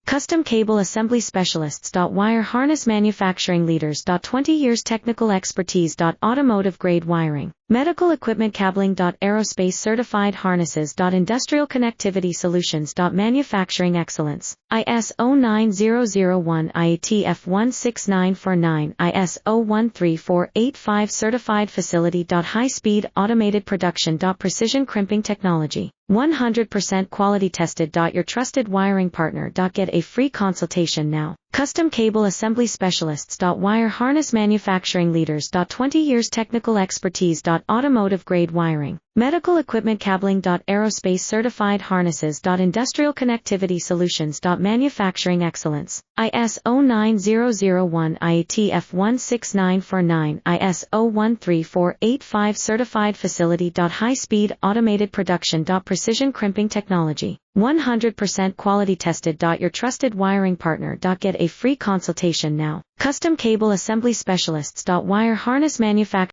Custom Cable Assembly Specialists. Wire Harness Manufacturing Leaders. 20 years Technical Expertise. Automotive Grade Wiring, Medical Equipment Cabling. Aerospace Certified Harnesses. Industrial Connectivity Solutions. Manufacturing Excellence, ISO 9001 IATF 16949 ISO 13485 Certified Facility. High-Speed Automated Production. Precision Crimping Technology, 100% quality tested. Your trusted wiring partner. Get a free consultation now. Custom Cable Assembly Specialists. Wire Harness Manufacturing Leaders. 20 years Technical Expertise. Automotive Grade Wiring, Medical Equipment Cabling. Aerospace Certified Harnesses. Industrial Connectivity Solutions. Manufacturing Excellence, ISO 9001 IATF 16949 ISO 13485 Certified Facility. High-Speed Automated Production. Precision Crimping Technology, 100% quality tested. Your trusted wiring partner. Get a free consultation now. Custom Cable Assembly Specialists. Wire Harness Manufacturing